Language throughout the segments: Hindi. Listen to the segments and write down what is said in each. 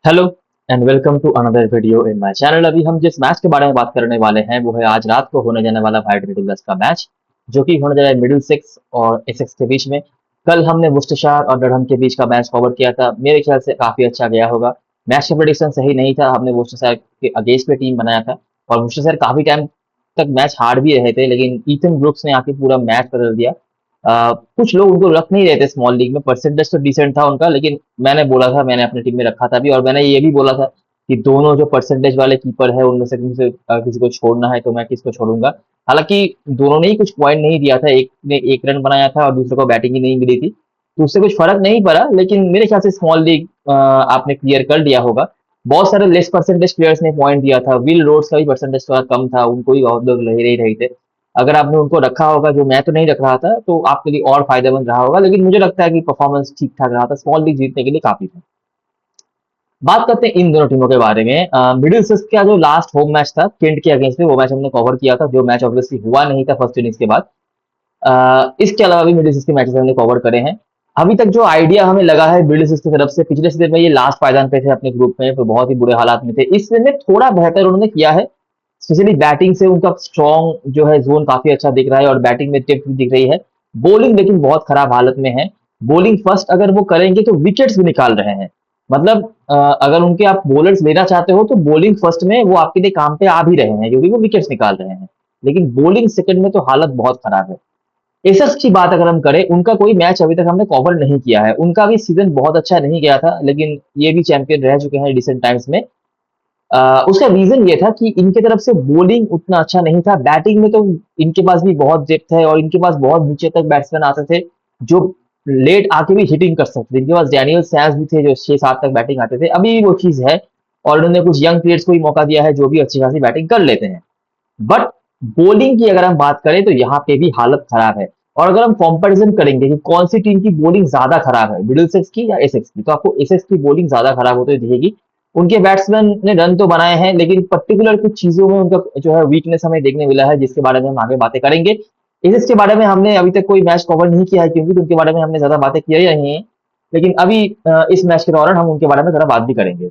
Hello and welcome to another video in my channel. अभी हम जिस मैच के बारे में बात करने वाले हैं वो है आज रात को होने जाने वाला वाइट रिडिलर्स का मैच, जो कि होने जा रहा है मिडिल सिक्स और एसेक्स के बीच में। कल हमने वुस्टरशायर और डरहम के बीच का मैच कवर किया था, मेरे ख्याल से काफी अच्छा गया होगा। मैच का प्रेडिक्शन सही नहीं था, हमने वुस्टरशायर के अगेंस्ट में टीम बनाया था और वुस्टरशायर काफी टाइम तक मैच हार भी रहे थे, लेकिन ईथन ब्रुक्स ने आके पूरा मैच बदल दिया। कुछ लोग उनको रख नहीं रहे थे स्मॉल लीग में, परसेंटेज तो डिसेंट था उनका, लेकिन मैंने बोला था, मैंने अपनी टीम में रखा था भी, और मैंने ये भी बोला था कि दोनों जो परसेंटेज वाले कीपर है उनमें से किसी किसी को छोड़ना है तो मैं किसको छोड़ूंगा। हालांकि दोनों ने ही कुछ पॉइंट नहीं दिया था, एक ने एक रन बनाया था और दूसरे को बैटिंग ही नहीं मिली थी, तो उससे कुछ फर्क नहीं पड़ा। लेकिन मेरे ख्याल से स्मॉल लीग आपने क्लियर कर लिया होगा। बहुत सारे लेस परसेंटेज प्लेयर्स ने पॉइंट दिया था, विल रोड्स का भी परसेंटेज थोड़ा कम था, उनको ही बहुत लोग ले ही रहे थे। अगर आपने उनको रखा होगा, जो मैं तो नहीं रख रहा था, तो आपके लिए और फायदेमंद रहा होगा, लेकिन मुझे लगता है कि परफॉर्मेंस ठीक ठाक रहा था, स्मॉल लीग जीतने के लिए काफी था। बात करते हैं इन दोनों टीमों के बारे में। मिडिल सिक्स का जो लास्ट होम मैच था केंट के अगेंस्ट में, वो मैच हमने कवर किया था, जो मैच ऑब्वियसली हुआ नहीं था फर्स्ट इनिंग्स के बाद। इसके अलावा भी मिडिल सिक्स के मैचेस हमने कवर करे हैं। अभी तक जो आइडिया हमें लगा है मिडिल सिक्स की तरफ से, पिछले सीजन में ये लास्ट पायदान पे थे अपने ग्रुप में, तो बहुत ही बुरे हालात में थे। इस सीजन में थोड़ा बेहतर उन्होंने किया है, स्पेशली बैटिंग से उनका स्ट्रॉन्ग जो है जोन काफी अच्छा दिख रहा है और बैटिंग में टिप भी दिख रही है। बॉलिंग लेकिन बहुत खराब हालत में है। बॉलिंग फर्स्ट अगर वो करेंगे तो विकेट्स भी निकाल रहे हैं। मतलब अगर उनके आप बॉलर्स लेना चाहते हो तो बॉलिंग फर्स्ट में वो आपके लिए काम पे आ भी रहे हैं, क्योंकि वो विकेट्स निकाल रहे हैं। लेकिन बॉलिंग सेकंड में तो हालत बहुत खराब है। एसएस की बात अगर हम करें, उनका कोई मैच अभी तक हमने कवर नहीं किया है। उनका भी सीजन बहुत अच्छा नहीं गया था, लेकिन ये भी चैंपियन रह चुके हैं रिसेंट टाइम्स में। उसका रीजन ये था कि इनके तरफ से बॉलिंग उतना अच्छा नहीं था। बैटिंग में तो इनके पास भी बहुत डेप्थ है और इनके पास बहुत नीचे तक बैट्समैन आते थे जो लेट आके भी हिटिंग कर सकते थे। इनके पास डैनियल सैम्स भी थे जो 6-7 तक बैटिंग आते थे, अभी भी वो चीज है। और उन्होंने कुछ यंग प्लेयर्स को भी मौका दिया है जो भी अच्छी खासी बैटिंग कर लेते हैं। बट बॉलिंग की अगर हम बात करें तो यहाँ पे भी हालत खराब है। और अगर हम कंपैरिजन करेंगे कि कौन सी टीम की बॉलिंग ज्यादा खराब है, मिडिल सिक्स की या एसेक्स की, तो आपको एसेक्स की बॉलिंग ज्यादा खराब होती दिखेगी। उनके बैट्समैन ने रन तो बनाए हैं, लेकिन पर्टिकुलर कुछ चीजों में उनका जो है वीकनेस हमें देखने मिला है, जिसके बारे में हम आगे बातें करेंगे। एसेक्स के बारे में हमने अभी तक कोई मैच कवर नहीं किया है, क्योंकि उनके बारे में हमने ज्यादा बातें की ही नहीं है। लेकिन अभी इस मैच के दौरान हम उनके बारे में जरा बात भी करेंगे।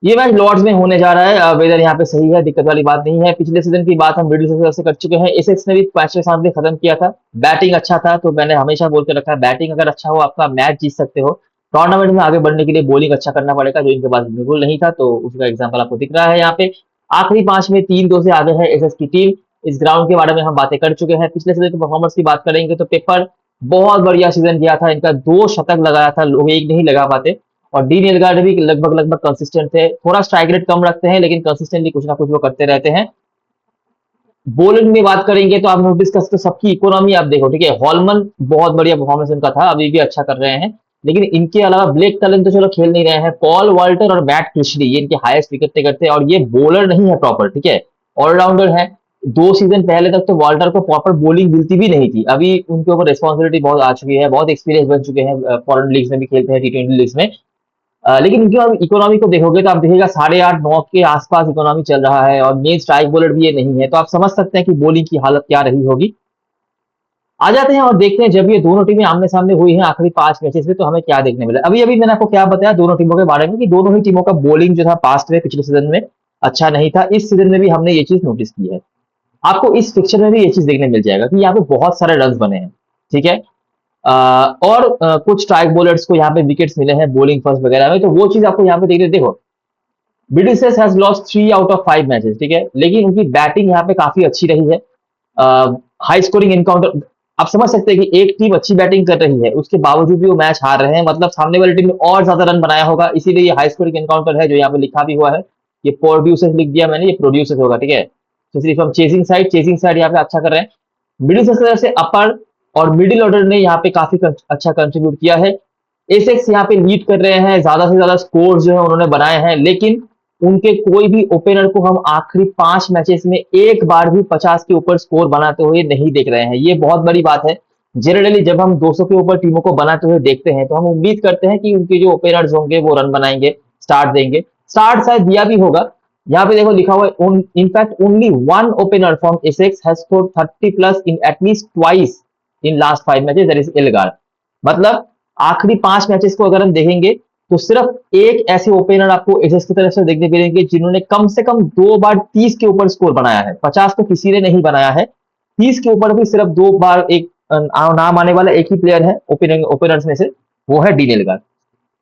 ये मैच लॉर्ड्स में होने जा रहा है। वेदर यहाँ पे सही है, दिक्कत वाली बात नहीं है। पिछले सीजन की बात हम मिडिल सिक्स से कर चुके हैं, एसेक्स ने भी मैच के सामने खत्म किया था। बैटिंग अच्छा था, तो मैंने हमेशा बोल के रखा है बैटिंग अगर अच्छा हो आपका मैच जीत सकते हो। टूर्नामेंट में आगे बढ़ने के लिए बॉलिंग अच्छा करना पड़ेगा, जो इनके पास बिल्कुल नहीं था, तो उसका एग्जाम्पल आपको दिख रहा है यहाँ पे। आखिरी 5 में 3-2 से आगे है एसेक्स की टीम। इस ग्राउंड के बारे में हम बातें कर चुके हैं। पिछले सीजन की परफॉर्मेंस की बात करेंगे तो पेपर बहुत बढ़िया सीजन गया था इनका, 2 शतक लगाया था, लोग एक नहीं लगा पाते। और डीन एडगार्ड भी लगभग लगभग कंसिस्टेंट थे, थोड़ा स्ट्राइक रेट कम रखते हैं, लेकिन कंसिस्टेंटली कुछ ना कुछ वो करते रहते हैं। बॉलिंग में बात करेंगे तो आप नोटिस कर सकते हो सबकी इकोनॉमी आप देखो, ठीक है। हॉलमन बहुत बढ़िया परफॉर्मेंस इनका था, अभी भी अच्छा कर रहे हैं। लेकिन इनके अलावा ब्लेक कलन तो चलो खेल नहीं रहे हैं, पॉल वाल्टर और मैट क्रिशली ये इनके हाईएस्ट विकेट टेकर थे, और ये बॉलर नहीं है प्रॉपर, ठीक है, ऑलराउंडर है। 2 सीजन पहले तक तो वाल्टर को प्रॉपर बॉलिंग मिलती भी नहीं थी, अभी उनके ऊपर रिस्पॉन्सिबिलिटी बहुत आ चुकी है, बहुत एक्सपीरियंस बन चुके हैं, फॉरेन लीग्स में भी खेलते हैं, T20 लीग्स में। लेकिन इनकी आप इकोनॉमी को देखोगे तो आप देखिएगा 8.5-9 के आसपास इकोनॉमी चल रहा है, और मेन स्ट्राइक बॉलर भी ये नहीं है, तो आप समझ सकते हैं कि बॉलिंग की हालत क्या रही होगी। आ जाते हैं और देखते हैं जब ये दोनों टीमें आमने सामने हुई हैं आखिरी 5 मैचेस में, तो हमें क्या देखने मिला। अभी अभी मैंने आपको क्या बताया दोनों टीमों के बारे में, कि दोनों ही टीमों का बॉलिंग जो था पास्ट में पिछले सीजन में अच्छा नहीं था, इस सीजन में भी हमने ये चीज नोटिस की है। आपको इस पिक्चर में भी ये चीज देखने मिल जाएगा कि यहाँ पे बहुत सारे रन बने हैं, ठीक है। और कुछ स्ट्राइक बॉलर्स को यहाँ पे विकेट्स मिले हैं बॉलिंग फर्स्ट वगैरह में, तो वो चीज आपको यहाँ पे देखने देखो। Britishers has lost 3 out of 5 matches, ठीक है, लेकिन उनकी बैटिंग यहाँ पे काफी अच्छी रही है। हाई स्कोरिंग एनकाउंटर, आप समझ सकते हैं कि एक टीम अच्छी बैटिंग कर रही है, उसके बावजूद भी वो मैच हार रहे हैं, मतलब सामने वाली टीम ने और ज्यादा रन बनाया होगा, इसीलिए ये हाई स्कोरिंग एनकाउंटर है, जो यहाँ पे लिखा भी हुआ है। ये प्रोड्यूसर्स लिख दिया मैंने, ये प्रोड्यूसर्स होगा, ठीक है। तो सिर्फ हम चेजिंग साइड यहाँ पे अच्छा कर रहे हैं। मिडिल से तरफ से अपर और मिडिल ऑर्डर ने यहाँ पे काफी अच्छा कंट्रीब्यूट किया है। एसेक्स यहाँ पे लीड कर रहे हैं, ज्यादा से ज्यादा स्कोर जो है उन्होंने बनाए हैं, लेकिन उनके कोई भी ओपनर को हम आखिरी 5 मैचेस में एक बार भी 50 के ऊपर स्कोर बनाते हुए नहीं देख रहे हैं, ये बहुत बड़ी बात है। जनरली जब हम 200 के ऊपर टीमों को बनाते हुए देखते हैं तो हम उम्मीद करते हैं कि उनके जो ओपनर्स होंगे वो रन बनाएंगे, स्टार्ट देंगे। स्टार्ट शायद दिया भी होगा, यहाँ पे देखो लिखा हुआ है in fact only one opener from Essex has scored 30 plus in at least twice in last 5 matches, that is Elgar. मतलब आखिरी 5 मैचेस को अगर हम देखेंगे तो सिर्फ एक ऐसे ओपनर आपको एसएस की तरफ से देखने मिलेंगे जिन्होंने कम से कम 2 बार 30 के ऊपर स्कोर बनाया है। 50 तो किसी ने नहीं बनाया है, 30 के ऊपर भी सिर्फ 2 बार एक नाम आने वाला एक ही प्लेयर है ओपनर्स में से, वो है dean Elgar.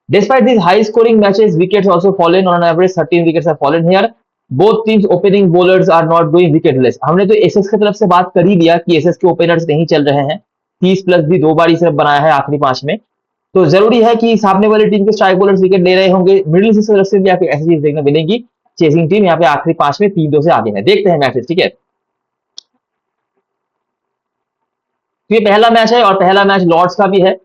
Despite these high scoring matches, wickets also fallen on an average 13 wickets have fallen here. Both teams opening bowlers are not going wicketless. हमने तो एसएस की तरफ से बात कर ही दिया कि एसएस के ओपनर्स नहीं चल रहे हैं, 30 प्लस भी 2 बार ही सिर्फ बनाया है आखिरी 5 में। तो जरूरी है कि सामने वाली टीम के स्ट्राइक बॉलर्स विकेट ले रहे होंगे। मिडिल की तरफ से भी आपको ऐसी चीज देखने मिलेंगी। चेसिंग टीम यहाँ पे आखिरी 5 में 3-2 से आगे है। देखते हैं मैचेस, ठीक है। तो ये पहला मैच है और पहला मैच लॉर्ड्स का भी है।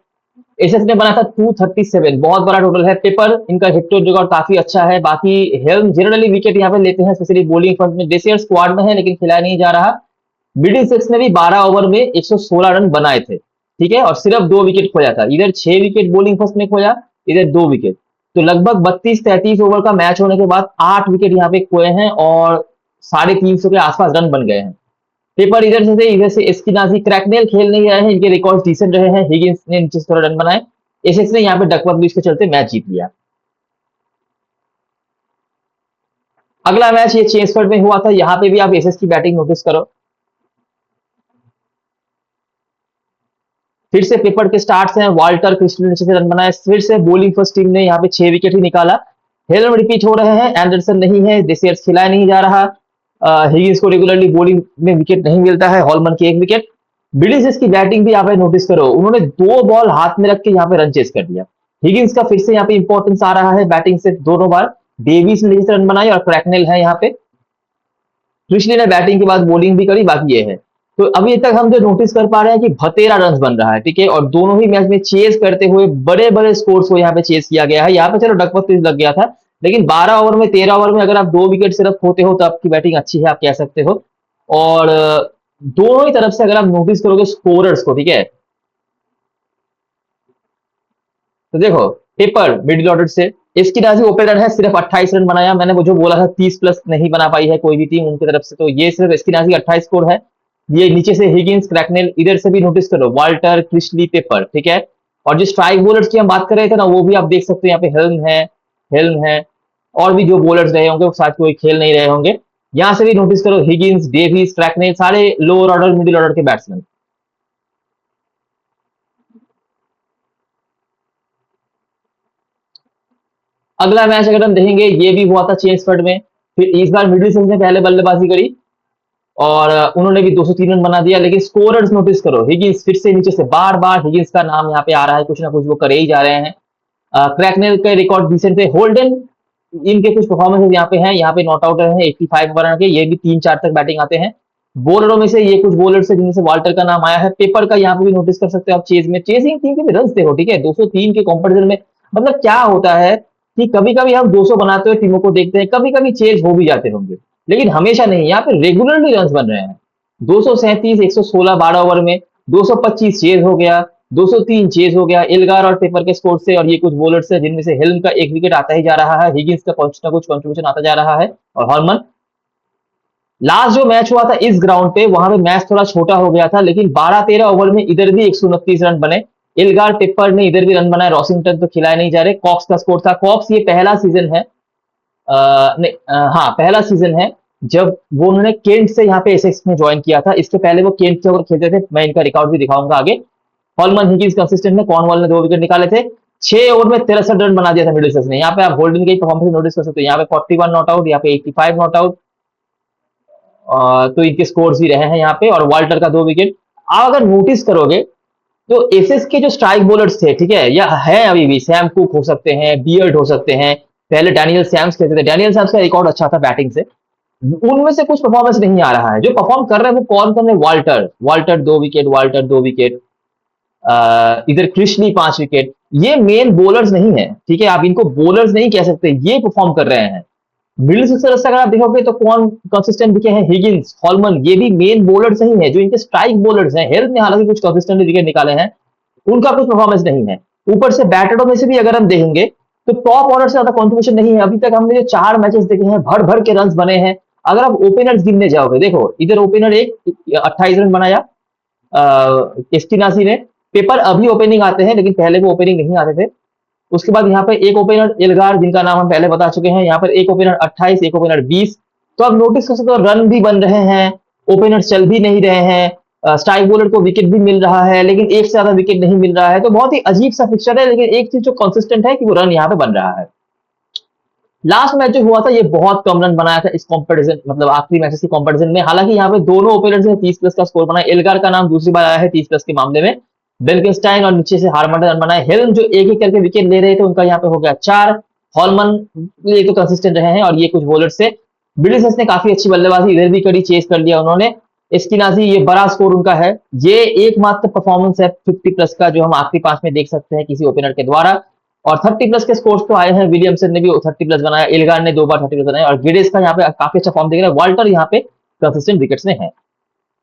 एसएस ने बना था 237, बहुत बड़ा टोटल है। पेपर इनका हिट टू रिकॉर्ड काफी अच्छा है। बाकी हेल्म जनरली विकेट यहाँ पे लेते हैं, स्पेशली बॉलिंग फ्रंट में। डेसियर स्क्वाड में है लेकिन खिलाया नहीं जा रहा। मिडिल सिक्स ने भी 12 ओवर में 116 रन बनाए थे, ठीक है, और सिर्फ 2 विकेट खोया था। इधर 6 विकेट बॉलिंग फर्स्ट में खोया, इधर 2 विकेट। तो लगभग 32-33 ओवर का मैच होने के बाद 8 विकेट यहाँ पे खोए हैं और 350 के आसपास रन बन गए हैं। पेपर इधर से एस्किनाजी क्रैकनेल खेल नहीं रहे हैं, इनके रिकॉर्ड डिसेंट रहे हैं। हिगिंस ने जिस तरह रन बनाए, एसएस ने यहाँ पे डकवर्थ ब्रिज के चलते मैच जीत लिया। अगला मैच ये चेसफोर्ड में हुआ था, यहाँ पे भी आप एसएस की बैटिंग नोटिस करो। फिर से पेपर के स्टार्ट्स हैं, वाल्टर क्रिस्टल नीचे से रन बनाए। फिर से बॉलिंग फर्स्ट टीम ने यहाँ पे 6 विकेट ही निकाला। हेलम रिपीट हो रहे हैं, एंडरसन नहीं है, डेसियर्स खिलाया नहीं जा रहा। हिगिंस को रेगुलरली बॉलिंग में विकेट नहीं मिलता है, हॉलमन की 1 विकेट। बिलिस की बैटिंग भी यहाँ पे नोटिस करो, उन्होंने 2 बॉल हाथ में रख के यहाँ पे रन चेस कर दिया। हिगिंस का फिर से यहाँ पे इंपॉर्टेंस आ रहा है बैटिंग से, दोनों बार डेविस ने नीचे रन बनाए और क्रैकनेल है यहाँ पे। ट्रिशली ने बैटिंग के बाद बॉलिंग भी करी, बाकी ये है। तो अभी तक हम जो नोटिस कर पा रहे हैं कि 32 रन बन रहा है, ठीक है, और दोनों ही मैच में चेस करते हुए बड़े बड़े स्कोर्स को यहाँ पे चेस किया गया है। यहाँ पे चलो डकवर्थ ब्रिज लग गया था, लेकिन 12 ओवर में 13 ओवर में अगर आप 2 विकेट सिर्फ खोते हो तो आपकी बैटिंग अच्छी है, आप कह सकते हो। और दोनों ही तरफ से अगर आप नोटिस करोगे स्कोरर्स को, ठीक है, तो देखो पेपर मिडिल ऑर्डर से, इसकी राजी ओपनर है, सिर्फ 28 रन बनाया। मैंने वो जो बोला था 30 प्लस नहीं बना पाई है कोई भी टीम उनकी तरफ से, तो ये सिर्फ इसकी राजी 28 स्कोर है। ये नीचे से हिगिंस, क्रैकनेल, इधर से भी नोटिस करो वाल्टर, क्रिशली, पेपर, ठीक है। और जो स्ट्राइक बॉलर्स की हम बात कर रहे थे ना, वो भी आप देख सकते हो यहाँ पे हेल्म है और भी जो बॉलर्स रहे होंगे वो शायद कोई खेल नहीं रहे होंगे। यहां से भी नोटिस करो हिगिंस, डेविस, क्रैकनेल, सारे लोअर ऑर्डर मिडिल ऑर्डर के बैट्समैन। अगला मैच अगर हम देखेंगे, ये भी हुआ था चेसफोर्ड में। फिर इस बार मिडिल सिक्स ने पहले बल्लेबाजी करी और उन्होंने भी 203 रन बना दिया। लेकिन स्कोरर्स नोटिस करो, हिगिंस फिर से नीचे से बार बार हिगिंस का नाम यहाँ पे आ रहा है, कुछ ना कुछ वो करे ही जा रहे हैं। क्रैकनेल के रिकॉर्ड डिसेंट थे। होल्डन, इनके कुछ परफॉर्मेंसेस यहाँ पे हैं, यहाँ पे नॉट आउट है 85 ओवर के, ये भी 3-4 तक बैटिंग आते हैं। बॉलरों में से ये कुछ बॉलर्स है जिनमें से वाल्टर का नाम आया है। पेपर का यहाँ पे भी नोटिस कर सकते हो आप चेज में, चेजिंग टीम के भी रन देखो, ठीक है, 203 के कॉम्पिटिशन में। मतलब क्या होता है कि कभी कभी हम 200 बनाते हुए टीमों को देखते हैं, कभी कभी चेज हो भी जाते होंगे, लेकिन हमेशा नहीं। यहाँ पे रेगुलरली रन बन रहे हैं, 237, 116 12 ओवर में, 225 चेज हो गया, 203 चेज हो गया एल्गार और पेपर के स्कोर से। और ये कुछ बॉलर्स है जिनमें से हेल्म का 1 विकेट आता ही जा रहा है, हिगिंस का कुछ ना कुछ कंट्रीब्यूशन आता जा रहा है, और हॉलमन। लास्ट जो मैच हुआ था इस ग्राउंड पे, वहां पे मैच थोड़ा छोटा हो गया था, लेकिन 12-13 ओवर में इधर भी 129 रन बने। एल्गार, पेपर ने इधर भी रन बनाए, रॉसिंगटन तो खिलाए नहीं जा रहे। कॉक्स का स्कोर था, कॉक्स ये पहला सीजन है, नहीं, हाँ पहला सीजन है जब वो उन्होंने केंट से यहाँ पे एसेक्स में ज्वाइन किया था। इसके पहले वो केंट से खेलते थे, मैं इनका रिकॉर्ड भी दिखाऊंगा आगे। हॉलमन, हिगिंस कंसिस्टेंट में, कॉर्नवॉल ने 2 विकेट निकाले थे। 6 ओवर में 63 रन बना दिया था मिडिलसेक्स ने। यहाँ पे आप होल्डन की परफॉर्मेंस नोटिस कर सकते हो, यहाँ पे 41 नॉट आउट, यहाँ पे 85 नॉट आउट, तो इनके स्कोर्स भी रहे हैं यहाँ पे। और वाल्टर का 2 विकेट। आप अगर नोटिस करोगे तो एसएस के जो स्ट्राइक बॉलर्स थे, ठीक है, या है अभी भी, सैम कुक हो सकते हैं, बियर्ड हो सकते हैं, पहले डैनियल सैम्स खेलते थे, डैनियल सैम्स का रिकॉर्ड अच्छा था बैटिंग से, उनमें से कुछ परफॉर्मेंस नहीं आ रहा है। जो परफॉर्म कर रहे हैं वो कौन कौन है? वाल्टर 2 विकेट, वाल्टर 2 विकेट, इधर कृष्णी 5 विकेट। ये मेन बॉलर्स नहीं है, ठीक है, आप इनको बॉलर्स नहीं कह सकते, ये परफॉर्म कर रहे हैं। मिडिल सिक्स अगर आप देखोगे तो कौन कंसिस्टेंट दिखे हैं? हिगिंस, हॉलमन, ये भी मेन बॉलर्स नहीं है, जो इनके स्ट्राइक बॉलर्स हैं। हेल्थ ने हालांकि कुछ कंसिस्टेंट विकेट निकाले हैं, उनका कुछ परफॉर्मेंस नहीं है। ऊपर से बैटरों में से भी अगर हम देखेंगे तो टॉप ऑर्डर से ज्यादा कॉन्ट्रीब्यूशन नहीं है। अभी तक हमने जो 4 मैचेस देखे हैं, भर भर के रन बने हैं। अगर आप ओपनर्स गिनने जाओगे, देखो इधर ओपनर एक 28 रन बनाया एस्टिनासी ने। पेपर अभी ओपनिंग आते हैं, लेकिन पहले वो ओपनिंग नहीं आते थे। उसके बाद यहाँ पे एक ओपनर एल्गार, जिनका नाम हम पहले बता चुके हैं। यहाँ पर एक ओपनर 28, एक ओपनर 20। तो आप नोटिस कर सकते हो रन भी बन रहे हैं, ओपनर चल भी नहीं रहे हैं, स्ट्राइक बॉलर को विकेट भी मिल रहा है, लेकिन एक से ज्यादा विकेट नहीं मिल रहा है। तो बहुत ही अजीब सा पिक्चर है, लेकिन एक चीज जो कंसिस्टेंट है कि वो रन यहाँ पे बन रहा है। लास्ट मैच जो हुआ था ये बहुत कम रन बनाया था इस कंपटीशन, मतलब आखिरी मैचेस की कंपटीशन में। हालांकि यहाँ पे दोनों ओपनर्स ने 30 प्लस का स्कोर बनाया। एल्गार का नाम दूसरी बार आया है 30 प्लस के मामले में, बेल्केस्टाइन और नीचे से हार्मन रन बनाए। हेल्म जो एक एक करके विकेट ले रहे थे उनका यहाँ पे हो गया 4। हॉलमन ये तो कंसिस्टेंट रहे हैं, और ये कुछ बॉलर से बिलिसस ने काफी अच्छी बल्लेबाजी इधर भी करी, चेस कर लिया उन्होंने। एस्किनाजी ये बड़ा स्कोर उनका है, ये एकमात्र परफॉर्मेंस है 50 प्लस का जो हम आखिरी 5 में देख सकते हैं किसी ओपनर के द्वारा। और 30 प्लस के स्कोर्स तो आए हैं, विलियमसन ने भी 30 प्लस बनाया, एल्गार ने 2 बार 30 प्लस बनाया, और गिडेस का यहाँ पे काफी अच्छा फॉर्म दिख रहा है। वाल्टर यहाँ पे कंसिस्टेंट विकेट्स में है।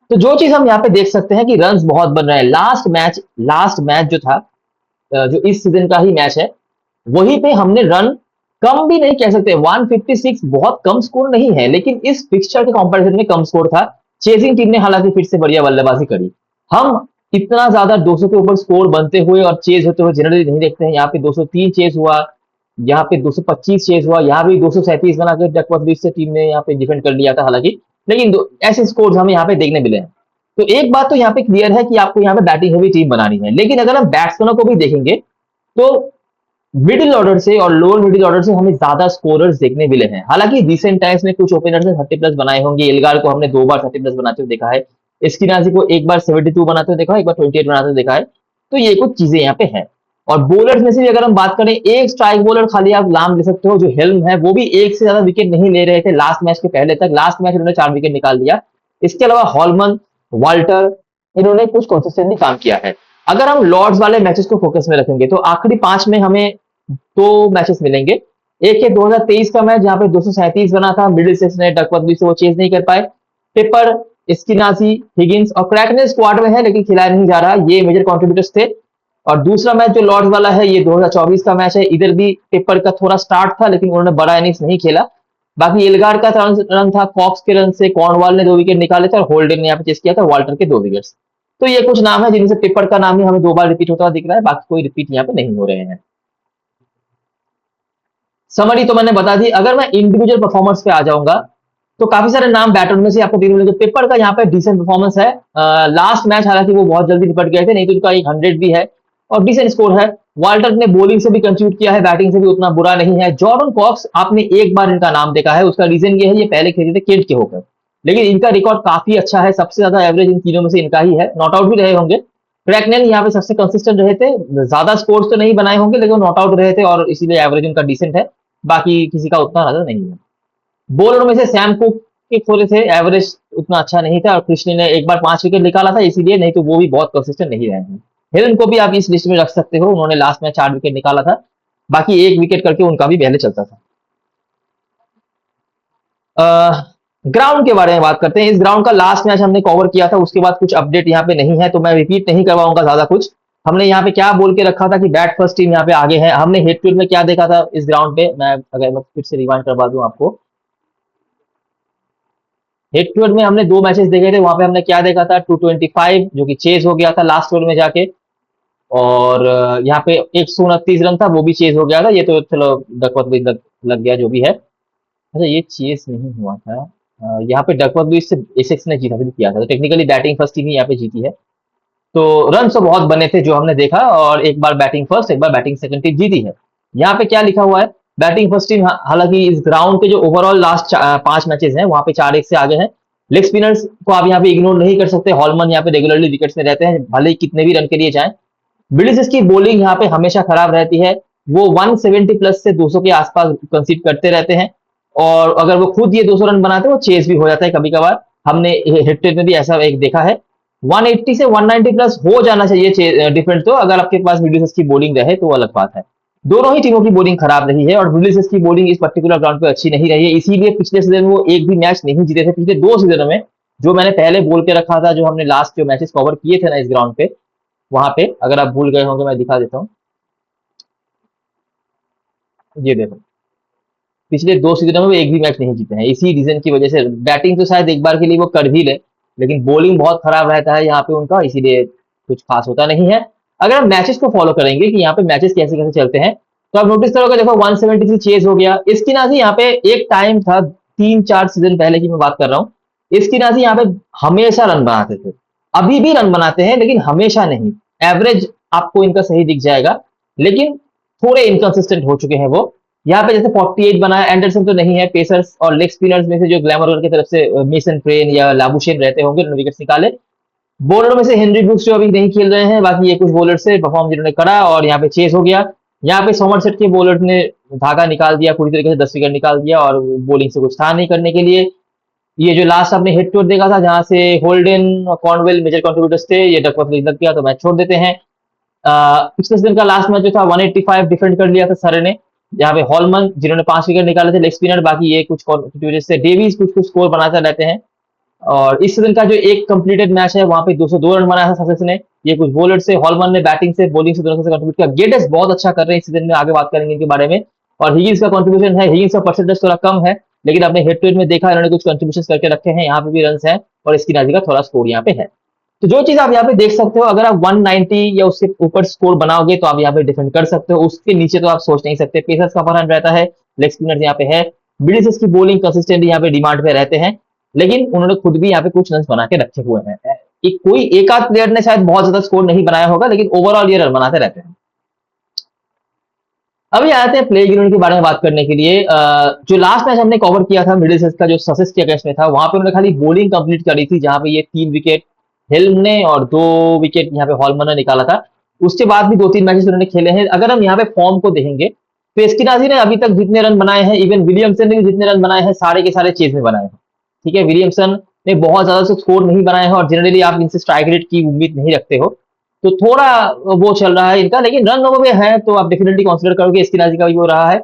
तो जो चीज हम यहाँ पे देख सकते हैं कि रन्स बहुत बन रहे हैं। लास्ट मैच जो था, जो इस सीजन का ही मैच है, वहीं पे हमने रन कम भी नहीं कह सकते, 156 बहुत कम स्कोर नहीं है, लेकिन इस फिक्सचर के कंपैरिजन में कम स्कोर था। चेजिंग टीम ने हालांकि फिर से बढ़िया बल्लेबाजी करी। हम इतना ज्यादा 200 के ऊपर स्कोर बनते हुए और चेज होते हुए जनरली नहीं देखते हैं। यहाँ पे 203 चेज हुआ, यहाँ पे 225 चेज हुआ, यहाँ भी 237 बनाकर डकवर्थ से टीम ने यहाँ पे डिफेंड कर लिया था हालांकि, लेकिन ऐसे स्कोर हमें यहाँ पे देखने मिले हैं। तो एक बात तो यहाँ पे क्लियर है कि आपको यहाँ पे बैटिंग हेवी टीम बनानी है, लेकिन अगर हम बैट्समैनों को भी देखेंगे तो मिडिल ऑर्डर से और लोअर मिडिल ऑर्डर से हमें ज्यादा स्कोरर्स देखने मिले हैं। हालांकि रिसेंट टाइम्स में कुछ ओपनर्स ने 30 प्लस बनाए होंगे। एल्गार को हमने 2 बार 30 प्लस बनाते हुए देखा है, एस्किनाजी को एक बार 72 बनाते हुए देखा है, एक बार 28 बनाते हुए देखा है। तो ये कुछ चीजें यहाँ पे हैं। और बॉलर्स में से भी अगर हम बात करें, एक स्ट्राइक बॉलर खाली आप नाम ले सकते हो जो हेल्म है, वो भी एक से ज्यादा विकेट नहीं ले रहे थे लास्ट मैच के पहले तक। लास्ट मैच इन्होंने 4 विकेट निकाल दिया। इसके अलावा हॉलमन, वाल्टर, इन्होंने कुछ कंसिस्टेंटली काम किया है। अगर हम लॉर्ड्स वाले मैचेस को फोकस में रखेंगे तो आखिरी 5 में हमें 2 मैचेस मिलेंगे। एक है 2023 का मैच जहां पे 237 बना था, मिडिल सिक्स ने डकवर्थ से वो चेज नहीं कर पाए। पेपर, एस्किनाजी, हिगिंस और क्रैकनेल स्क्वाड में है लेकिन खिलाया नहीं जा रहा, ये मेजर कंट्रीब्यूटर्स थे। और दूसरा मैच जो लॉर्ड्स वाला है ये 2024 का मैच है। इधर भी पेपर का थोड़ा स्टार्ट था लेकिन उन्होंने बड़ा इनिंग्स नहीं खेला। बाकी एल्गार का रन था, कॉक्स के रन से कॉर्नवाल ने 2 विकेट निकाले थे और होल्डन ने यहाँ पे चेस किया था वाल्टर के 2 विकेट्स। तो ये कुछ नाम है जिनमें से पेपर का नाम ही हमें 2 बार रिपीट होता हुआ दिख रहा है, बाकी कोई रिपीट यहाँ पे नहीं हो रहे हैं। समरी तो मैंने बता दी। अगर मैं इंडिविजुअल परफॉर्मेंस पे आ जाऊंगा तो काफी सारे नाम बैटर में से आपको देखने मिलेंगे। पेपर का यहाँ पे डिसेंट परफॉर्मेंस है। लास्ट मैच हालांकि वो बहुत जल्दी निपट गए थे, नहीं तो उनका 100 भी है और डिसेंट स्कोर है। वाल्टर ने बॉलिंग से भी कंट्रीब्यूट किया है, बैटिंग से भी उतना बुरा नहीं है। जॉर्डन कॉक्स आपने एक बार इनका नाम देखा है, उसका रीजन ये है ये पहले खेले थे केंट के होकर, लेकिन इनका रिकॉर्ड काफी अच्छा है। सबसे ज्यादा एवरेज इन तीनों में से इनका ही है, नॉट आउट भी रहे होंगे। क्रैकनेल यहाँ पे सबसे कंसिस्टेंट रहे थे, ज्यादा स्कोर्स तो नहीं बनाए होंगे लेकिन नॉट आउट रहे थे और इसीलिए एवरेज उनका डिसेंट है, बाकी किसी का उतना ज्यादा नहीं है। बॉलर में से सैम कुक के थोड़े से एवरेज उतना अच्छा नहीं था और कृष्ण ने एक बार 5 विकेट निकाला था इसीलिए, नहीं तो वो भी बहुत कंसिस्टेंट नहीं रहे हैं। हेलन को भी आप इस लिस्ट में रख सकते हो, उन्होंने लास्ट में 4 विकेट निकाला था, बाकी 1 विकेट करके उनका भी पहले चलता था। ग्राउंड के बारे में बात करते हैं। इस ग्राउंड का लास्ट मैच हमने कवर किया था, उसके बाद कुछ अपडेट यहाँ पे नहीं है तो मैं रिपीट नहीं करवाऊंगा ज्यादा कुछ। हमने यहाँ पे क्या बोल के रखा था कि बैट फर्स्ट टीम यहाँ पे आगे है। हमने हेड टू हेड में क्या देखा था इस ग्राउंड पे, मैं फिर से रिवाइंड करवा दूं आपको। हेड टू हेड में हमने 2 मैचेस देखे थे, वहां पे हमने क्या देखा था 225 जो कि चेज हो गया था लास्ट ओवर में जाके, और यहाँ पे 129 रन था वो भी चेज हो गया था। ये तो चलो डकवर्थ भी लग गया जो भी है। अच्छा ये चेस नहीं हुआ था, यहाँ पे डकवर्थ भी इससे एसेक्स ने जीता भी किया था, तो टेक्निकली बैटिंग फर्स्ट टीम ही यहाँ पे जीती है। तो रन तो बहुत बने थे जो हमने देखा, और एक बार बैटिंग फर्स्ट एक बार बैटिंग सेकंड टीम जीती है। यहाँ पे क्या लिखा हुआ है, बैटिंग फर्स्ट टीम हालांकि इस ग्राउंड के जो ओवरऑल लास्ट 5 मैचेस हैं वहां पे 4-1 से आगे हैं। लेग स्पिनर्स को आप यहाँ पे इग्नोर नहीं कर सकते, हॉलमन यहाँ पे रेगुलरली विकेट्स में रहते हैं भले ही कितने भी रन के लिए जाएं। विलियम्स की बॉलिंग यहाँ पे हमेशा खराब रहती है, वो 170 प्लस से 200 के आसपास कंसीड करते रहते हैं, और अगर वो खुद ये 200 रन बनाते हैं वो चेस भी हो जाता है कभी कभार। हमने हिट में भी ऐसा एक देखा है। 180 से 190 प्लस हो जाना चाहिए डिफरेंट, तो अगर आपके पास विलियम्स की बॉलिंग रहे तो वो अलग बात है। दोनों ही टीमों की बॉलिंग खराब रही है और विलियम्स की बॉलिंग इस पर्टिकुलर ग्राउंड पे अच्छी नहीं रही है, इसीलिए पिछले सीजन वो एक भी मैच नहीं जीते थे। पिछले 2 सीजनों में जो मैंने पहले बोल के रखा था, जो हमने लास्ट जो मैचेस कवर किए थे ना इस ग्राउंड पे, वहां पे अगर आप भूल गए होंगे मैं दिखा देता हूँ। ये देखो पिछले 2 सीजनों में वो एक भी मैच नहीं जीते हैं, इसी रीजन की वजह से। बैटिंग तो शायद एक बार के लिए वो कर भी ले, लेकिन बॉलिंग बहुत खराब रहता है यहाँ पे उनका, इसीलिए कुछ खास होता नहीं है। अगर हम मैचेस को फॉलो करेंगे कि यहाँ पे मैचेस कैसे कैसे चलते हैं, तो आप नोटिस करोगे, देखो 173 चेज हो गया। इसकी नाजी यहाँ पे एक टाइम था 3-4 सीजन पहले की मैं बात कर रहा हूँ, इसकी नाजी यहाँ पे हमेशा रन बनाते थे। अभी भी रन बनाते हैं लेकिन हमेशा नहीं। एवरेज आपको इनका सही दिख जाएगा, लेकिन थोड़े इनकंसिस्टेंट हो चुके हैं वो। यहाँ पे जैसे 48 बनाया, एंडरसन तो नहीं है। पेसर्स और लेग स्पिनर्स में से जो ग्लैमर की तरफ से मेसन ट्रेन या लाबुशेन रहते होंगे, उन्होंने विकेट निकाले। बॉलर में से हेनरी ब्रुक्स जो अभी नहीं खेल रहे हैं, बाकी ये कुछ बॉलर से परफॉर्म जिन्होंने करा और यहाँ पे चेस हो गया। यहाँ पे सोमरसेट के बॉलर ने धागा निकाल दिया पूरी तरीके से, 10 विकेट निकाल दिया और बॉलिंग से कुछ था नहीं करने के लिए। ये जो लास्ट आपने हिट टूर देखा था जहां से होल्डन और कॉर्नवेल मेजर कंट्रीब्यूटर्स थे, ये डकवर्थ लग गया तो मैच छोड़ देते हैं। पिछले सीजन का लास्ट मैच जो था 185 डिफेंड कर लिया था सर ने, जहाँ पे हॉलमन जिन्होंने 5 विकेट निकाले थे, लेग स्पिनर, बाकी ये कुछ वजह से डेविस कुछ कुछ स्कोर बनाते रहते हैं। और इस सीजन का जो एक कंप्लीटेड मैच है वहां पे 202 रन बनाया था सक्सेस ने। ये कुछ बॉलर से, हॉलमन ने बैटिंग से बॉलिंग से दोनों से कंट्रीब्यूट किया। गेटेस बहुत अच्छा कर रहे हैं इस सीजन में, आगे बात करेंगे इनके बारे में। और हिगिंस का कंट्रीब्यूशन है, हिगिंस का परसेंटेज थोड़ा कम है, लेकिन आपने हेड टू हेड में देखा इन्होंने कुछ कंट्रीब्यूशन करके रखे हैं, यहाँ पे भी रन है और इसकी नाजी का थोड़ा स्कोर यहाँ पे है। तो जो चीज आप यहाँ पे देख सकते हो, अगर आप 190 या उससे ऊपर स्कोर बनाओगे तो आप यहाँ पे डिफेंड कर सकते हो, उसके नीचे तो आप सोच नहीं सकते। पेसर्स का फरहान रहता है, लेग स्पिनर यहाँ पे है, मिडिल्स की बॉलिंग कंसिस्टेंटली यहाँ पे डिमांड पे रहते हैं, लेकिन उन्होंने खुद भी यहाँ पे कुछ रन बना के रखे हुए हैं। कोई एक आध प्लेयर ने शायद बहुत ज्यादा स्कोर नहीं बनाया होगा, लेकिन ओवरऑल ये रन बनाते रहते हैं। अभी आते हैं प्ले यूनिट के बारे में बात करने के लिए। जो लास्ट मैच हमने कवर किया था मिडिलसेक्स का, जो ससेक्स के अगेंस्ट में था, वहां पे उन्होंने खाली बॉलिंग कंप्लीट करी थी, जहां पे ये 3 विकेट हेल्म ने और 2 विकेट यहाँ पे हॉलमन ने निकाला था। उसके बाद भी 2-3 मैचेस उन्होंने खेले हैं। अगर हम यहाँ पे फॉर्म को देखेंगे तो एस्किनाजी ने अभी तक जितने रन बनाए हैं, इवन विलियमसन ने भी जितने रन बनाए हैं, सारे के सारे चेज में बनाए हैं। ठीक है, विलियमसन ने बहुत ज्यादा से स्कोर नहीं बनाए हैं और जनरली आप इनसे स्ट्राइक रेट की उम्मीद नहीं रखते हो, तो थोड़ा वो चल रहा है इनका, लेकिन रन ओवर में है तो आप डेफिनेटली कंसिडर करोगे इसकी राजी का भी वो रहा है।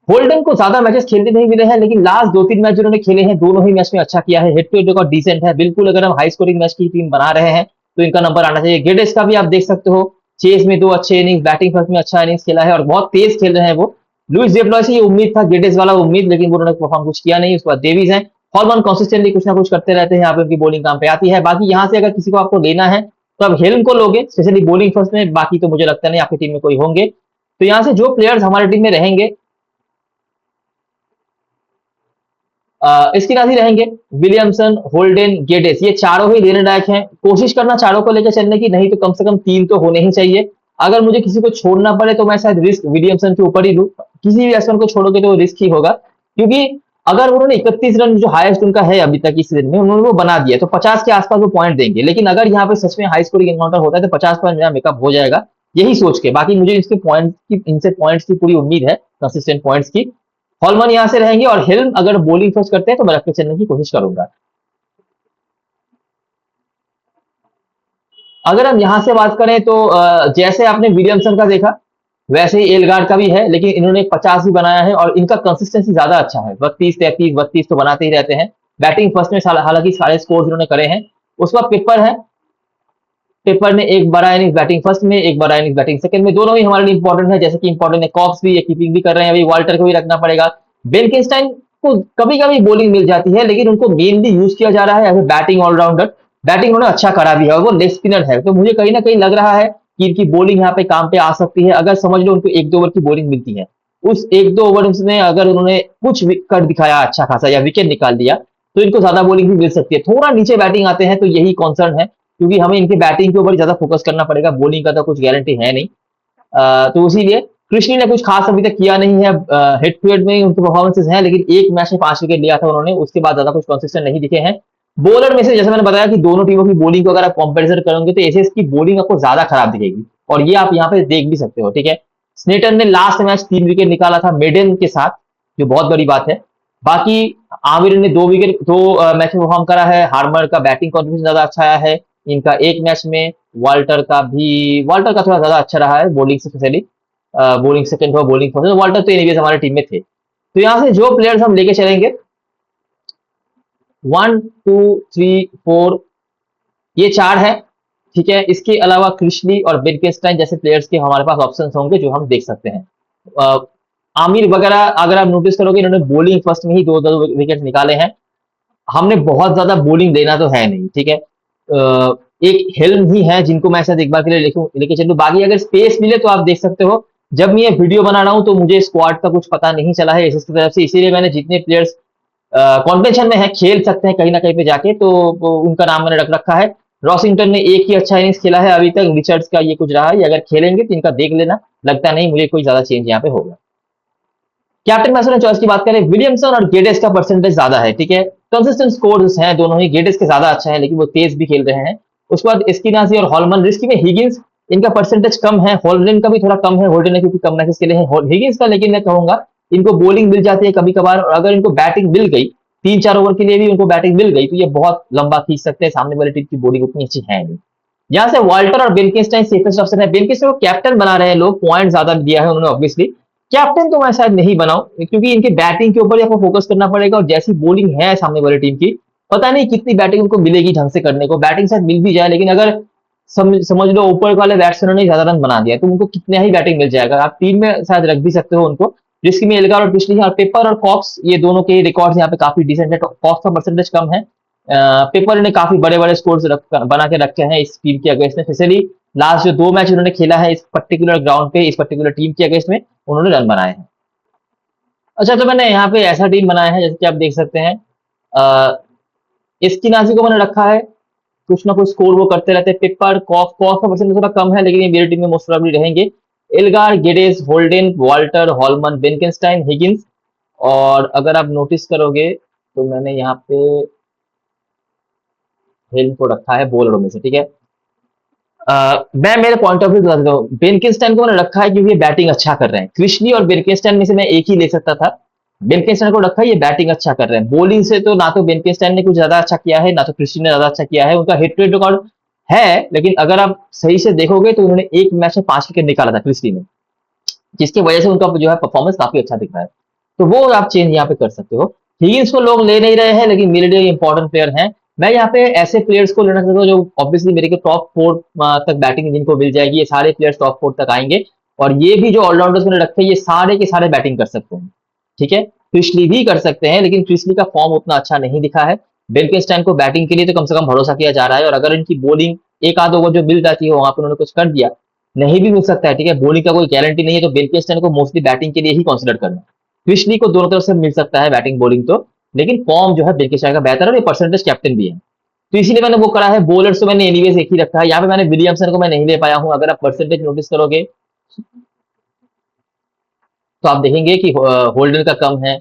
होल्डन को ज्यादा मैचेस खेलने नहीं मिले हैं, लेकिन लास्ट 2-3 मैच जिन्होंने खेले हैं, दोनों ही मैच में अच्छा किया है। Head to head record decent है बिल्कुल। अगर हम हाई स्कोरिंग मैच की टीम बना रहे हैं तो इनका नंबर आना चाहिए। गेडेस का भी आप देख सकते हो, चेस में 2 अच्छे इनिंग्स, बैटिंग फर्स्ट में अच्छा इनिंग्स खेला है और बहुत तेज खेल रहे हैं वो। लुइस जेफ्लॉय से ये उम्मीद था, गेडेस वाला उम्मीद, लेकिन वो उन्होंने परफॉर्म कुछ किया नहीं। उसके बाद डेविज है, हॉलमन कंसिस्टेंटली कुछ ना कुछ करते रहते हैं, यहाँ पे उनकी बॉलिंग काम पे आती है। बाकी यहाँ से अगर किसी को आपको लेना है तो आप हेल्म को लोगे, स्पेशली बॉलिंग फर्स्ट में, बाकी तो मुझे लगता नहीं आपकी टीम में कोई होंगे। तो यहाँ से जो प्लेयर्स हमारी टीम में रहेंगे, इसकी नाजी रहेंगे विलियमसन, होल्डन, गेडेस, ये चारों ही लेने लायक हैं। कोशिश करना चारों को लेकर चलने की, नहीं तो कम से कम 3 तो होने ही चाहिए। अगर मुझे किसी को छोड़ना पड़े तो मैं शायद रिस्क विलियमसन के ऊपर ही लूं। किसी भी बैट्समैन को छोड़ोगे तो रिस्क ही होगा, क्योंकि अगर उन्होंने 31 रन जो हाईएस्ट उनका है अभी तक इस सीजन में, उन्होंने वो बना दिया तो 50 के आसपास वो पॉइंट देंगे। लेकिन अगर यहाँ पे सच में हाई स्कोरिंग एनकाउंटर होता है तो 50 पॉइंट मेरा मेकअप हो जाएगा, यही सोच के। बाकी मुझे इसके पॉइंट की, इनसे पॉइंट्स की पूरी उम्मीद है, कंसिस्टेंट पॉइंट्स की। हॉलमन यहाँ से रहेंगे और हेल्म अगर बॉलिंग फर्स्ट करते हैं तो मैं रख के चलने की कोशिश करूंगा। अगर हम यहाँ से बात करें तो जैसे आपने विलियमसन का देखा वैसे ही एलगार्ड का भी है, लेकिन इन्होंने 50 भी बनाया है और इनका कंसिस्टेंसी ज्यादा अच्छा है। 32, 33, 32 तो बनाते ही रहते हैं। बैटिंग फर्स्ट में हालांकि सारे स्कोर इन्होंने करे हैं। उसके बाद पेपर है, पेपर ने एक बड़ा इनिंग्स बैटिंग फर्स्ट में, एक बड़ा इनिंग्स बैटिंग सेकंड में, दोनों ही हमारे लिए इंपॉर्टेंट है। जैसे कि इंपॉर्टेंट है कॉक्स भी, ये कीपिंग भी कर रहे हैं, अभी वाल्टर को भी रखना पड़ेगा। बेनकेस्टाइन को कभी कभी बॉलिंग मिल जाती है, लेकिन उनको मेनली यूज किया जा रहा है as a batting allrounder. Batting उन्होंने अच्छा करा भी है और वो लेग स्पिनर है, तो मुझे कहीं ना कहीं लग रहा है कि इनकी बॉलिंग यहाँ पे काम पे आ सकती है। अगर समझ लो उनको 1-2 ओवर की बॉलिंग मिलती है, उस 1-2 ओवर में अगर उन्होंने कुछ कर दिखाया अच्छा खासा या विकेट निकाल दिया तो इनको ज्यादा बॉलिंग भी मिल सकती है। थोड़ा नीचे बैटिंग आते हैं तो यही कॉन्सर्न है, क्योंकि हमें इनकी बैटिंग के ऊपर ज्यादा फोकस करना पड़ेगा, बॉलिंग का तो कुछ गारंटी है नहीं। तो इसीलिए कृष्णी ने कुछ खास अभी तक किया नहीं है। हेड टू हेड में उनके परफॉर्मेंसेस हैं, लेकिन एक मैच में 5 विकेट लिया था उन्होंने, उसके बाद ज्यादा कुछ कंसिस्टेंट नहीं दिखे हैं। बॉलर में से जैसे मैंने बताया कि दोनों टीमों की बॉलिंग को अगर आप कंपेरिजन करोगे तो एसएस की बॉलिंग आपको ज्यादा खराब दिखेगी, और ये आप यहाँ पे देख भी सकते हो। ठीक है, स्नेटन ने लास्ट मैच 3 विकेट निकाला था मेडन के साथ, जो बहुत बड़ी बात है। बाकी आमिर ने 2 विकेट 2 मैच में परफॉर्म करा है। हार्मर का बैटिंग कॉन्ट्रीब्यूशन ज्यादा अच्छा आया है इनका एक मैच में। वाल्टर का थोड़ा ज्यादा अच्छा रहा है बॉलिंग से, स्पेशली बॉलिंग सेकंड हो, बॉलिंग फर्स्ट, वाल्टर तो एनीवेज हमारी टीम में थे। तो यहाँ से जो प्लेयर्स हम लेके चलेंगे 1, 2, 3, 4, ये 4 है। ठीक है, इसके अलावा क्रिशली और बेनकेस्टाइन जैसे प्लेयर्स के हमारे पास ऑप्शंस होंगे जो हम देख सकते हैं। आमिर वगैरह अगर आप नोटिस करोगे, इन्होंने बॉलिंग फर्स्ट में ही 2 विकेट निकाले हैं। हमने बहुत ज्यादा बॉलिंग देना तो है नहीं। ठीक है, एक हेल्म ही है जिनको मैं शायद एक बार के लिए लेके चलूं। बाकी अगर स्पेस मिले तो आप देख सकते हो जब मैं ये वीडियो बना रहा हूँ तो मुझे स्क्वाड का कुछ पता नहीं चला है एसएस की तरफ से, इसीलिए मैंने जितने प्लेयर्स कॉन्टेंशन में है, खेल सकते हैं कहीं ना कहीं पे जाके, तो वो उनका नाम मैंने रख रखा है। रॉसिंगटन ने एक ही अच्छा इनिंग्स खेला है अभी तक, रिचर्ड्स का ये कुछ रहा है, ये अगर खेलेंगे तो इनका देख लेना, लगता नहीं मुझे कोई ज्यादा चेंज यहाँ पे होगा। कैप्टन मैसूर चॉइस की बात करें, विलियमसन और गेडेस का परसेंटेज ज्यादा है, ठीक है। कंसिस्टेंट स्कोर्स हैं दोनों ही, गेडेस के ज्यादा अच्छा है लेकिन वो तेज भी खेल रहे हैं। उसके बाद एस्किनाजी और हॉलमन, रिस्की में हिगिंस, इनका परसेंटेज कम है, होल्डन का भी थोड़ा कम है, होल्डन ने क्योंकि कम मैचेस खेले हैं हिगिंस का, लेकिन मैं कहूंगा इनको बॉलिंग मिल जाती है कभी कभार, और अगर इनको बैटिंग मिल गई 3-4 ओवर के लिए भी उनको बैटिंग मिल गई तो ये बहुत लंबा खींच सकते हैं, सामने वाली टीम की बॉलिंग उतनी अच्छी है नहीं। यहाँ से वाल्टर और बेनकिंस्टाइन सेफेस्ट ऑप्शन है। बेनकिंस्टाइन को कैप्टन बना रहे हैं लोग, पॉइंट ज्यादा दिया है उन्होंने ऑब्वियसली, कैप्टन तो मैं शायद नहीं बनाऊं क्योंकि इनके बैटिंग के ऊपर आपको फोकस करना पड़ेगा, और जैसी बॉलिंग है सामने वाली टीम की, पता नहीं कितनी बैटिंग उनको मिलेगी ढंग से करने को, बैटिंग शायद मिल भी जाए लेकिन अगर समझ लो ऊपर वाले बैट्समैनों ने ज्यादा रन बना दिया तो उनको कितना ही बैटिंग मिल जाएगा, आप टीम में शायद रख भी सकते हो उनको। जिसकी में एल्गार और पिछली, और पेपर और कॉक्स, ये दोनों के रिकॉर्ड्स यहाँ पे काफी डिसेंट है। कॉक्स का परसेंटेज कम है, पेपर ने काफी बड़े बड़े स्कोर्स बना के रखे हैं इस टीम के अगेंस्ट में, स्पेशली लास्ट जो 2 मैच उन्होंने खेला है इस पर्टिकुलर ग्राउंड पे, इस पर्टिकुलर टीम के अगेंस्ट में उन्होंने रन बनाए हैं। अच्छा, तो मैंने यहाँ पे ऐसा टीम बनाया है जैसे कि आप देख सकते हैं, इसकी नाजी को मैंने रखा है, कुछ ना कुछ स्कोर वो करते रहते हैं। पेपर कॉफ, कॉफ का परसेंटेज थोड़ा कम है लेकिन ये मेरी टीम में मोस्ट प्रोबेबली रहेंगे। Elgar, Geddes, Holden, Walter, Hallman, Benkenstein, Higgins, और अगर आप नोटिस करोगे तो मैंने यहाँ पे हिल को रखा है बॉलरों में से, ठीक है। मैं मेरे पॉइंट ऑफ व्यू बता देता हूँ, बेनकेनस्टाइन को मैंने रखा है क्योंकि ये बैटिंग अच्छा कर रहे हैं। क्रिशली और बेनकेनस्टाइन में से मैं एक ही ले सकता था, बेनकेनस्टाइन को रखा है, ये बैटिंग अच्छा कर रहे हैं। बॉलिंग से तो ना तो बेनकेनस्टाइन ने कुछ ज्यादा अच्छा किया है ना तो क्रिशली ने ज्यादा अच्छा किया है, उनका हिट रेट रिकॉर्ड है लेकिन अगर आप सही से देखोगे तो उन्होंने एक मैच में 5 विकेट निकाला था क्रिशली ने, जिसकी वजह से उनका जो है परफॉर्मेंस काफी अच्छा दिख रहा है, तो वो आप चेंज यहाँ पे कर सकते हो। हिगिंस को लोग ले नहीं रहे हैं लेकिन मेरे लिए इंपॉर्टेंट प्लेयर हैं। मैं यहाँ पे ऐसे प्लेयर्स को लेना चाहता हूँ जो ऑब्वियसली मेरे के टॉप 4 तक बैटिंग जिनको मिल जाएगी, ये सारे प्लेयर्स टॉप 4 तक आएंगे, और ये भी जो ऑलराउंडर्स मैंने रखे हैं ये सारे के सारे बैटिंग कर सकते हैं, ठीक है। क्रिशली भी कर सकते हैं लेकिन क्रिशली का फॉर्म उतना अच्छा नहीं दिखा है। बेल्किंस्टाइन को बैटिंग के लिए तो कम से कम भरोसा किया जा रहा है, और अगर इनकी बॉलिंग एक आध ओवर जो मिल जाती है वहां पर उन्होंने कुछ कर दिया, नहीं भी मिल सकता है, ठीक है, बॉलिंग का कोई गारंटी नहीं है, तो बेल्किंस्टाइन को मोस्टली बैटिंग के लिए ही कंसिडर करना। क्रिशली को दोनों तरफ से मिल सकता है बैटिंग बॉलिंग तो, लेकिन फॉर्म जो है बेल्किंस्टाइन का बेहतर है और ये परसेंटेज कैप्टन भी है, तो इसीलिए मैंने वो करा है। बॉलर्स तो मैंने एनीवेज एक ही रखा है, यहाँ पे मैंने विलियमसन को मैं नहीं ले पाया हूँ। अगर आप परसेंटेज नोटिस करोगे तो आप देखेंगे कि होल्डन का कम है,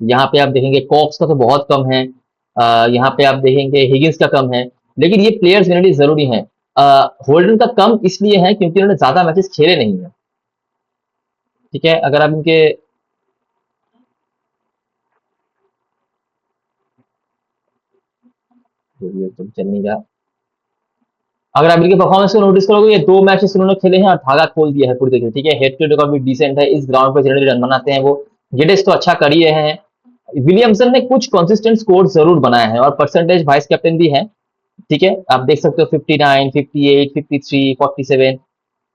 यहाँ पे आप देखेंगे कॉक्स का तो बहुत कम है, यहाँ पे आप देखेंगे हिगिंस का कम है, लेकिन ये प्लेयर्स मेरे लिए जरूरी हैं। होल्डन का कम इसलिए है क्योंकि उन्होंने ज्यादा मैचेस खेले नहीं है, ठीक है। अगर आप इनके तो चल नहीं रहा, अगर आप इनके परफॉर्मेंस को नोटिस करोगे, ये 2 मैचेस उन्होंने खेले हैं और धागा खोल दिया है पूरी तरीके से, ठीक है। हेड टू रिकॉर्ड भी डिसेंट है, इस ग्राउंड पर जनरली रन बनाते हैं वो। गेडेस तो अच्छा कर ही रहे हैं। विलियमसन ने कुछ कंसिस्टेंट स्कोर जरूर बनाए हैं और परसेंटेज वाइस कैप्टन भी है, ठीक है। आप देख सकते हो 59, 58, 53, 47,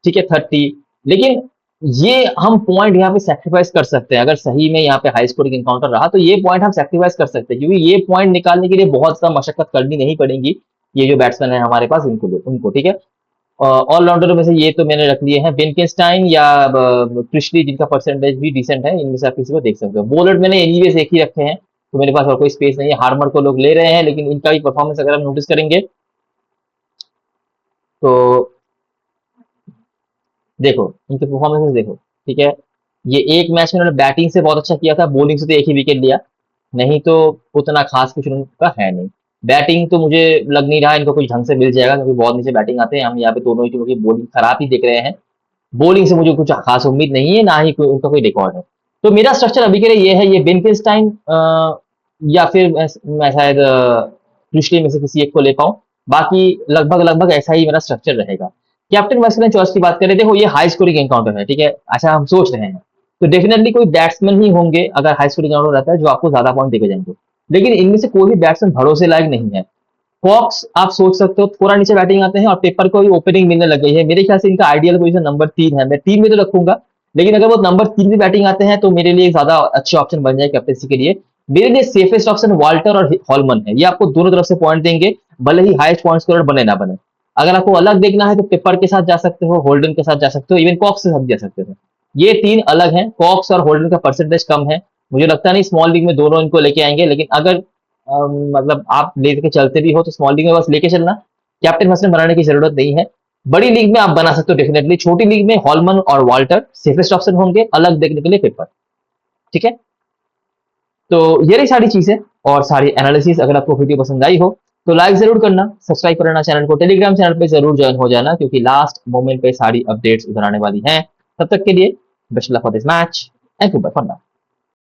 ठीक है, 30, लेकिन ये हम पॉइंट यहाँ पे सेक्रीफाइस कर सकते हैं, अगर सही में यहाँ पे हाई स्कोरिंग इनकाउंटर रहा तो ये पॉइंट हम सेक्रीफाइस कर सकते हैं, क्योंकि ये पॉइंट निकालने के लिए बहुत सा मशक्कत करनी नहीं पड़ेगी। ये जो बैट्समैन है हमारे पास उनको ठीक है। ऑलराउंडर में से ये तो मैंने रख लिए हैं, बेनकेनस्टाइन या क्रिशली, जिनका परसेंटेज भी डिसेंट है, इनमें से आप किसी को देख सकते हो। बॉलर मैंने एनीवेज एक ही रखे हैं, तो मेरे पास और कोई स्पेस नहीं है। हार्मर को लोग ले रहे हैं लेकिन इनका भी परफॉर्मेंस अगर आप नोटिस करेंगे तो देखो, इनके परफॉर्मेंसेस देखो, ठीक है। ये एक मैच में उन्होंने बैटिंग से बहुत अच्छा किया था, बॉलिंग से तो एक ही विकेट लिया, नहीं तो उतना खास कुछ उनका है नहीं। बैटिंग तो मुझे लग नहीं रहा इनको कुछ ढंग से मिल जाएगा क्योंकि बहुत नीचे बैटिंग आते हैं, हम यहाँ पे दोनों ही टीमों की बॉलिंग खराब ही देख रहे हैं। बॉलिंग से मुझे कुछ खास उम्मीद नहीं है, ना ही उनका कोई रिकॉर्ड है। तो मेरा स्ट्रक्चर अभी के लिए ये है, ये बेनकेनस्टाइन या फिर मैं शायद क्रिशली में से किसी एक को ले पाऊं, बाकी लगभग लगभग ऐसा ही मेरा स्ट्रक्चर रहेगा। कैप्टन वाइस कैप्टन चॉइस की बात करें, देखो ये हाई स्कोरिंग एनकाउंटर है, ठीक है। अच्छा, हम सोच रहे हैं तो डेफिनेटली कोई बैट्समैन ही होंगे अगर हाई स्कोरिंग एनकाउंटर रहता है जो आपको ज्यादा पॉइंट देके जाएंगे, लेकिन इनमें से कोई भी बैट्समैन भरोसे लायक नहीं है। फॉक्स आप सोच सकते हो थोड़ा नीचे बैटिंग आते हैं, और पेपर को भी ओपनिंग मिलने लग गई है, मेरे ख्याल से इनका आइडियल पोजीशन नंबर 3 है, मैं 3 में तो रखूंगा, लेकिन अगर वो नंबर 3 में बैटिंग आते हैं तो मेरे लिए ज्यादा अच्छे ऑप्शन बन जाए कैप्टनसी के लिए। मेरे लिए सेफेस्ट ऑप्शन वाल्टर और हॉलमन है, ये आपको दोनों तरफ से पॉइंट देंगे, भले ही हाईएस्ट पॉइंट स्कोरर बने ना बने। अगर आपको अलग देखना है तो पेपर के साथ जा सकते हो, होल्डन के साथ जा सकते हो, इवन कॉक्स के साथ जा सकते हो। ये 3 अलग हैं। कॉक्स और होल्डन का परसेंटेज कम है। मुझे लगता नहीं स्मॉल लीग में दोनों इनको लेके आएंगे, लेकिन अगर मतलब आप लेके चलते भी हो तो स्मॉल लीग में बस लेके चलना, कैप्टन फर्स्ट बनाने की जरूरत नहीं है। बड़ी लीग में आप बना सकते हो डेफिनेटली। छोटी लीग में हॉलमन और वाल्टर सेफेस्ट ऑप्शन होंगे अलग देखने के लिए पेपर। ठीक है, तो ये रही सारी चीजें और सारी एनालिसिस। अगर आपको वीडियो पसंद आई हो तो लाइक जरूर करना, सब्सक्राइब करना चैनल को, टेलीग्राम चैनल पे जरूर ज्वाइन हो जाना क्योंकि लास्ट मोमेंट पे सारी अपडेट्स उधर आने वाली हैं। तब तक के लिए best luck for this match and goodbye for now.